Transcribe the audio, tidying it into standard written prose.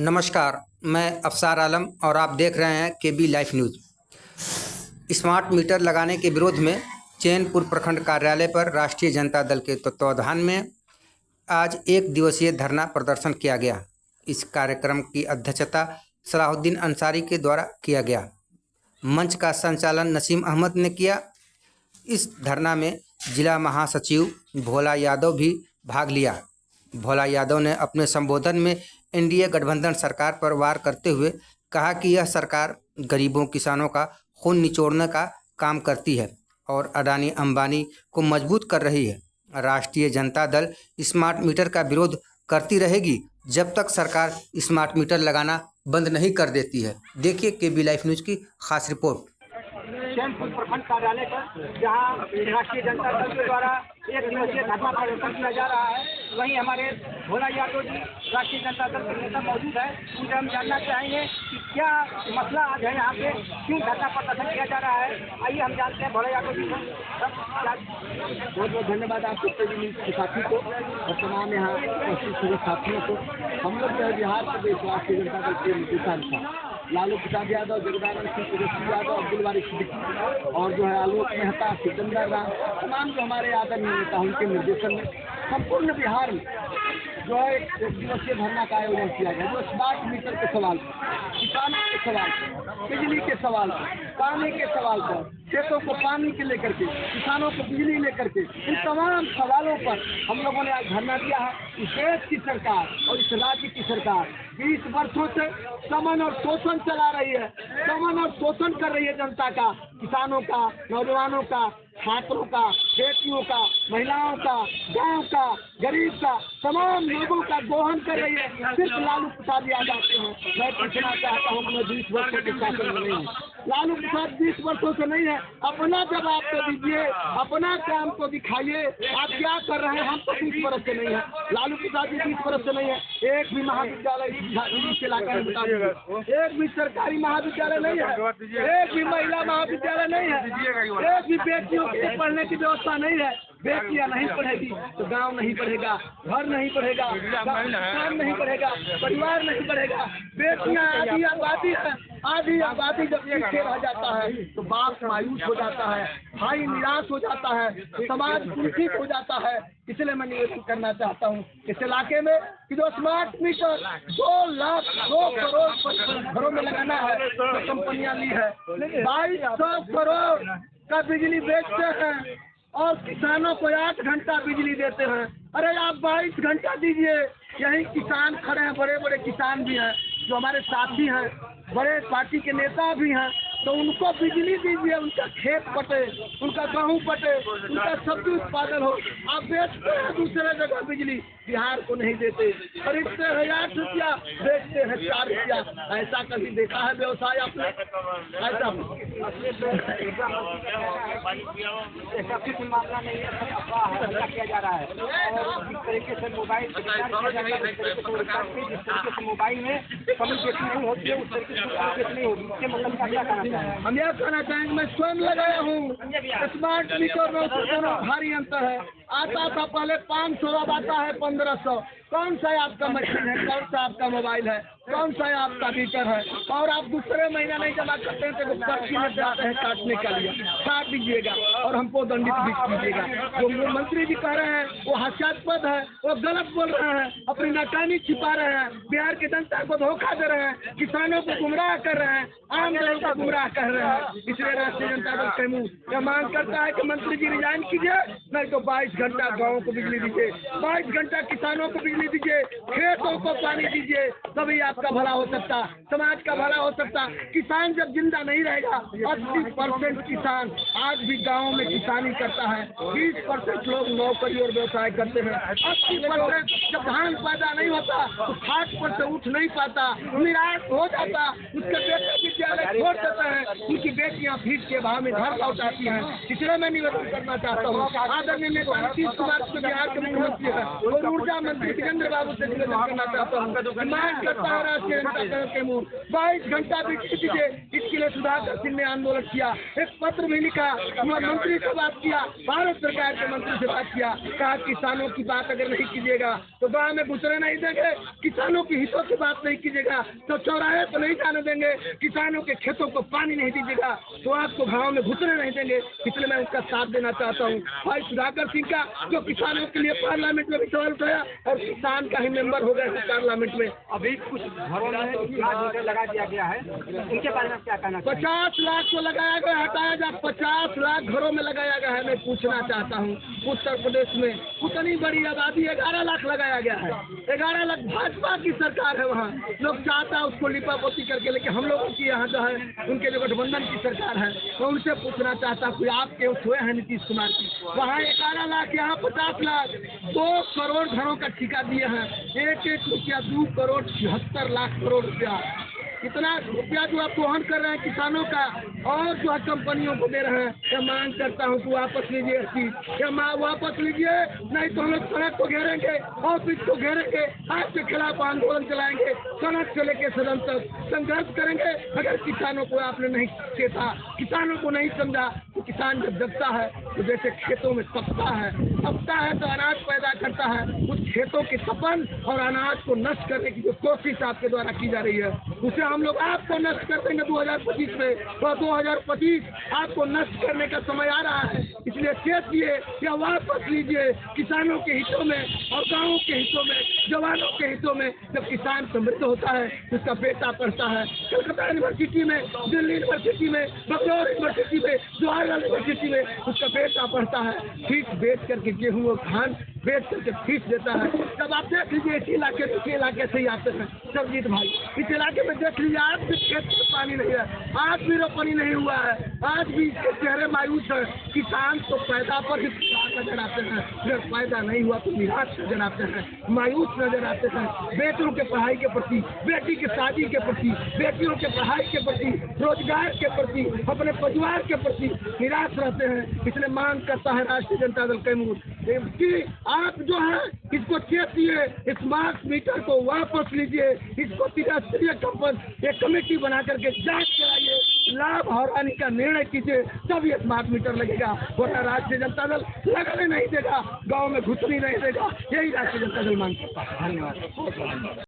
नमस्कार, मैं अफसार आलम और आप देख रहे हैं केबी लाइव न्यूज़। स्मार्ट मीटर लगाने के विरोध में चैनपुर प्रखंड कार्यालय पर राष्ट्रीय जनता दल के तत्वावधान में आज एक दिवसीय धरना प्रदर्शन किया गया। इस कार्यक्रम की अध्यक्षता सलाहुद्दीन अंसारी के द्वारा किया गया। मंच का संचालन नसीम अहमद ने किया। इस धरना में जिला महासचिव भोला यादव भी भाग लिया। भोला यादव ने अपने संबोधन में एनडीए गठबंधन सरकार पर वार करते हुए कहा कि यह सरकार गरीबों किसानों का खून निचोड़ने का काम करती है और अडानी अंबानी को मजबूत कर रही है। राष्ट्रीय जनता दल स्मार्ट मीटर का विरोध करती रहेगी जब तक सरकार स्मार्ट मीटर लगाना बंद नहीं कर देती है। देखिए केबी लाइव न्यूज़ की खास रिपोर्ट। चैनपुर प्रखंड कार्यालय पर जहां राष्ट्रीय जनता दल के द्वारा एक दिवसीय धरना प्रदर्शन किया जा रहा है, वहीं हमारे भोला यादव जी राष्ट्रीय जनता दल के नेता मौजूद है। उनसे हम जानना चाहेंगे कि क्या मसला आज है, यहाँ पे क्यों धरना प्रदर्शन किया जा रहा है। आइए हम जानते हैं भोला यादव जी से। बहुत बहुत धन्यवाद आपके सभी साथी को और तमाम यहाँ उपस्थित सभी साथियों को। हम लोग जो है बिहार प्रदेश राष्ट्रीय जनता दल के निर्देशांक था लालू प्रसाद यादव, जगदानंद सिंह, तेजस्वी यादव, अब्दुल वारिस सिद्दीकी और जो है आलोक मेहता, सिकंदर राम, तमाम जो हमारे आदरणीय नेता उनके निर्देशन में संपूर्ण बिहार में जो है एक दिवसीय धरना का आयोजन किया गया। जो स्मार्ट मीटर के सवाल पर, किसानों के सवाल पर, बिजली के सवाल पर, पानी के सवाल पर, खेतों को पानी के लेकर के, किसानों को बिजली लेकर के, इन तमाम सवालों पर हम लोगों ने आज धरना दिया है। इस देश की सरकार और इस राज्य की सरकार 20 वर्षों से दमन और शोषण चला रही है, दमन और शोषण कर रही है जनता का, किसानों का, नौजवानों का, छात्रों का, बेटियों का, महिलाओं का, गांव का, गरीब का, तमाम लोगों का दोहन कर रही है। सिर्फ लालू प्रसाद यादव से हैं। मैं पूछना चाहता हूँ कि मैं 20 वर्षों के शासन में नहीं हूँ। लालू प्रसाद 20 वर्षों से नहीं है। अपना जवाब तो दीजिए, अपना काम तो दिखाइए। आप क्या कर रहे हैं? हम तो 20 वर्ष से नहीं है। लालू प्रसाद जी 20 वर्ष से नहीं है। एक भी महाविद्यालय इस इलाके में बता दीजिए, एक भी सरकारी महाविद्यालय नहीं है, एक भी महिला महाविद्यालय नहीं है, एक भी बेटियों के पढ़ने की व्यवस्था नहीं है। बेटियां नहीं पढ़ेगी तो गांव नहीं बढ़ेगा, घर नहीं बढ़ेगा, काम नहीं बढ़ेगा, परिवार नहीं बढ़ेगा। बेटियां आधी आबादी है, आधी आबादी जब पीछे रह जाता है तो बाप मायूस हो जाता है, भाई निराश हो जाता है, समाज कुंठित हो जाता है। इसलिए मैं निवेदन करना चाहता हूँ इस इलाके में कि जो स्मार्ट मीटर 2 करोड़ घरों में लगाना है, तो कंपनियां ली है 2200 करोड़ का बिजली बेचते हैं और किसानों को 8 घंटा बिजली देते हैं। अरे आप 22 घंटा दीजिए। यही किसान खड़े हैं, बड़े बड़े किसान भी हैं जो हमारे साथी हैं, बड़े पार्टी के नेता भी हैं, तो उनको बिजली दीजिए, उनका खेत पटे, उनका गेहूँ पटे, उनका सब्जी उत्पादन हो। आप बेचते हैं दूसरे जगह बिजली, बिहार को नहीं देते। खरीदते हैं 8 रुपया, बेचते हैं 4 रुपया। ऐसा कभी देखा है व्यवसाय आपने? ऐसा मामला नहीं है, किया जा रहा है। और जिस तरीके से मोबाइल जिस तरीके से मोबाइल में कम्युनिकेशन नहीं होती है, उस तरीके से कम्युनिकेशन नहीं होगी। इसके मतलब क्या कहना चाहेंगे? हम यह कहना चाहेंगे, मैं स्वयं लगाया हूँ स्मार्ट मीटर में, उससे दोनों भारी अंतर है। आता था पहले 500, अब आता है 1500। कौन सा आपका मशीन है, कौन सा आपका मोबाइल है, कौन सा आपका मीटर है? और आप दूसरे महीना नहीं जमा करते हैं तो पर्ची में जाते हैं काटने का लिए, काट दीजिएगा और हमको दंडित भी कीजिएगा। जो मंत्री जी कह रहे हैं वो हास्यास्पद है, वो गलत बोल रहे हैं, अपनी नाकामी छिपा रहे हैं, बिहार की जनता को धोखा दे रहे हैं, किसानों को गुमराह कर रहे हैं, आम लोगों को गुमराह कर रहे हैं। इसलिए राष्ट्रीय जनता दल कैमूर यह मांग करता है कि मंत्री जी रिजाइन कीजिए, नहीं तो 22 घंटा गाँव को बिजली दीजिए, 22 घंटा किसानों को बिजली दीजिए, खेतों को पानी दीजिए, तभी आपका भला हो सकता, समाज का भला हो सकता। किसान जब जिंदा नहीं रहेगा, 80% किसान आज भी गाँव में किसानी करता है, 20% लोग नौकरी और व्यवसाय करते हैं, 80% जब धान पैदा नहीं होता तो 60% उठ नहीं पाता, निराश हो जाता, उसके बेटे विद्यालय वोट देते हैं, उनकी बेटियां फीस के भाव में घर लौटाती हैं। इसलिए मैं निवेदन करना चाहता हूँ आदरणीय नेता नीतीश कुमार जो बिहार के मुख्यमंत्री है और ऊर्जा मंत्री वीरेंद्र बाबू से निवेदन करना चाहता हूँ, मांग करता है राष्ट्रीय जनता दल के मूल 22 घंटा बिजली दीजिए। इसके लिए सुधाकर सिंह ने आंदोलन किया, एक पत्र भी लिखा, मंत्री से बात किया, भारत सरकार के मंत्री से बात किया, कहा किसानों की बात अगर नहीं कीजिएगा तो गाँव में घुसने नहीं देंगे, किसानों की हितों की बात नहीं कीजिएगा तो चौराहे पर नहीं जाने देंगे, किसानों के खेतों को पानी नहीं दीजिएगा तो आपको गाँव में घुसने नहीं देंगे। इसलिए मैं उसका साथ देना चाहता हूँ भाई सुधाकर सिंह का, जो किसानों के लिए पार्लियामेंट में भी सवाल उठाया और किसान का ही मेंबर हो गए पार्लियामेंट में। अभी कुछ घरों में मीटर लगा दिया गया है, उनके बारे में क्या कहना? 50 लाख को लगाया गया, हटाया जा 50 लाख घरों में लगाया गया है। मैं पूछना चाहता हूँ उत्तर प्रदेश में उतनी बड़ी आबादी 11 लाख लगाया गया है, 11 लाख भाजपा की सरकार है, वहाँ लोग चाहता है उसको लिपापोती करके, लेकिन हम लोगों की यहाँ जो है उनके जो गठबंधन की सरकार है मैं उनसे पूछना चाहता हूँ कोई आपके हुए हैं नीतीश कुमार की, वहाँ 11 लाख यहाँ 50 लाख 2 करोड़ घरों का ठेका दिए हैं, एक रुपया 2 करोड़ 76 लाख करोड़ रुपया, इतना रुपया जो आप वहन कर रहे हैं किसानों का और जो है कंपनियों को दे रहे हैं। मैं मांग करता हूँ कि वापस लीजिए या वापस लीजिए, नहीं तो हम लोग सड़क को घेरेंगे, ऑफिस को घेरेंगे, आपके खिलाफ आंदोलन चलाएंगे, सड़क से लेकर सदन तक संघर्ष करेंगे। अगर किसानों को आपने नहीं चेता, किसानों को नहीं समझा तो किसान जब जगता है तो जैसे खेतों में तपता है तो अनाज पैदा करता है, उस खेतों के तपन और अनाज को नष्ट करने की जो कोशिश आपके द्वारा की जा रही है उसे हम लोग आपको नष्ट कर देंगे 2025 में, तो 2025 आपको नष्ट करने का समय आ रहा है। इसलिए चेतिए या वापस लीजिए, किसानों के हितों में और गाँवों के हितों में, जवानों के हितों में। जब किसान समृद्ध होता है उसका बेटा पढ़ता है कलकत्ता यूनिवर्सिटी में, दिल्ली यूनिवर्सिटी में, बंगलौर यूनिवर्सिटी में, जवाहरलाल यूनिवर्सिटी में, उसका बेटा पढ़ता है, फीस बेच करके गेहूँ और धान बेच करके फीस देता है। जब आप देख लीजिए इस इलाके से ही आते हैं सरजीत भाई, इस इलाके में देख लीजिए आज भी खेत में पानी नहीं है, आज भी रोपनी नहीं हुआ है, आज भी इसके चेहरे मायूस है। किसान तो पैदा पर ही नजर आते हैं, अगर पैदा नहीं हुआ तो निराश नजर आते हैं, मायूस नजर आते हैं। बेटों के पढ़ाई के प्रति, बेटी की शादी के प्रति, बेटियों के पढ़ाई के प्रति, रोजगार के प्रति, अपने परिवार के प्रति निराश रहते हैं। इसलिए मांग करता है राष्ट्रीय जनता दल कैमूर कि आप जो है इसको चेतिए, स्मार्ट मीटर को वापस लीजिए, इसको त्रिस्तरीय एक कमेटी बना करके जांच कराइए, लाभ और हानि का निर्णय कीजिए, तब ये स्मार्ट मीटर लगेगा, वरना राष्ट्रीय जनता दल लगने नहीं देगा, गांव में घुसनी नहीं देगा। यही राष्ट्रीय जनता दल मांग करता है। धन्यवाद।